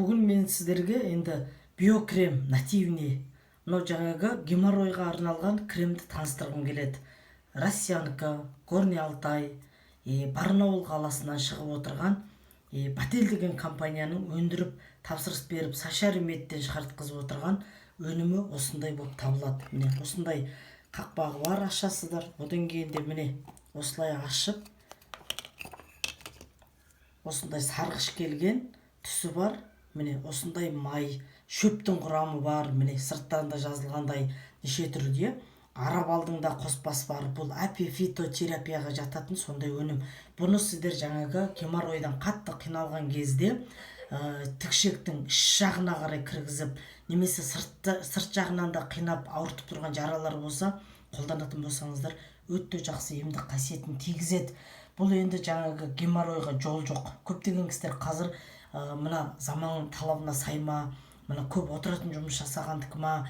Бүгін мен сіздерге енді биокрем нативный, мынау жаңағы геморройға арналған кремді таныстырғым келеді. Россиянікі, Горный Алтай, Барнаул қаласынан шығып отырған Батель деген компанияның өндіріп тапсырыс беріп Сашар Меттен шығартқызып отырған өнімі осындай болып табылады. Міне осындай қақпағы бар, ашасыздар. Одан кейін де міне осылай ашып, осындай сарғыш келген түсі бар. Міне осындай май, шөптің құрамы бар. Міне сырттан да жазылғандай неше түрде. Арабалдың да қоспасы бар. Бұл апифитотерапияға жататын сондай өнім. Бұны сіздер жаңағы геморройдан қатты қиналған кезде тікшектің іш жағына қарай кіргізіп, немесе сырт жағынан да қинап ауыртып тұрған жаралар болса, қолданатын болсаңыздар, өте жақсы емдік қасиетін тигізеді. Бұл енді жаңағы геморройға жол жоқ. Көптеген кісілер қазір мына заман талабына сай ма, мына көп отыратын жұмыс жасағандық ма,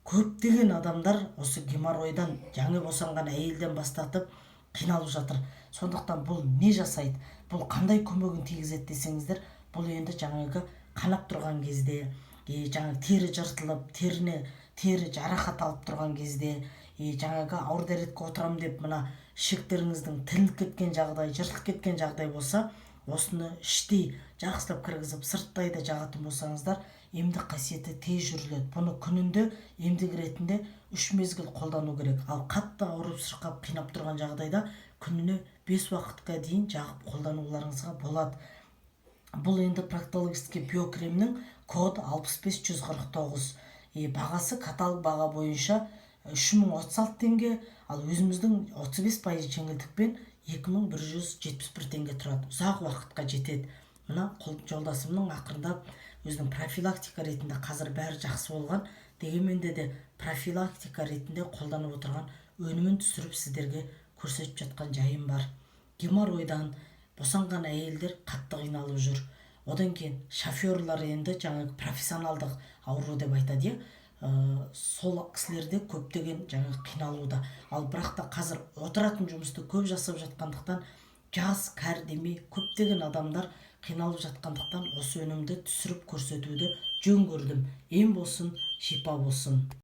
көптеген адамдар осы геморройдан жаңа босанған әйелден бастатып қиналып жатыр. Сондықтан бұл не жасайды? Бұл қандай көмегін тигізеді десеңіздер, бұл енді жаңағы қанап тұрған кезде, жаңағы тері жыртылып, тері жарақат алып тұрған кезде, жаңағы ауыр дәретке отырам деп мына ішектеріңіздің тілініп кеткен жағдай, жыртылып кеткен жағдай болса, осыны іштей жақсылап кіргізіп, сырттай да жағатын болсаңыздар, емдік қасиеті тез жүріледі. Бұны күнінде емдік ретінде 3 мезгіл қолдану керек. Ал қатты ауырып сырқап қинап тұрған жағдайда күніне 5 уақытқа дейін жағып қолдануларыңызға болады. Бұл енді проктологический биокремнің код 65149. Бағасы каталог баға бойынша 3036 теңге, ал өзіміздің 35% жеңілдікпен 2171 теңге тұрады. Ұзақ уақытқа жетеді. Мына жолдасымның ақырындап өзінің профилактика ретінде қазір бәрі жақсы болған, дегенмен де профилактика ретінде қолданып отырған өнімін түсіріп сіздерге көрсетіп жатқан жайым бар. Геморройдан босанған әйелдер қатты қиналып жүр. Одан кейін шоферлар енді жаңағы профессионалдық ауру деп айтады. Сол кісілерде көптеген жаңағы қиналуда. Ал бірақ та қазір отыратын жұмысты көп жасап жатқандықтан, жас кәрі демей көптеген адамдар қиналып жатқандықтан осы өнімді түсіріп көрсетуді жөн көрдім. Ем болсын, шипа болсын.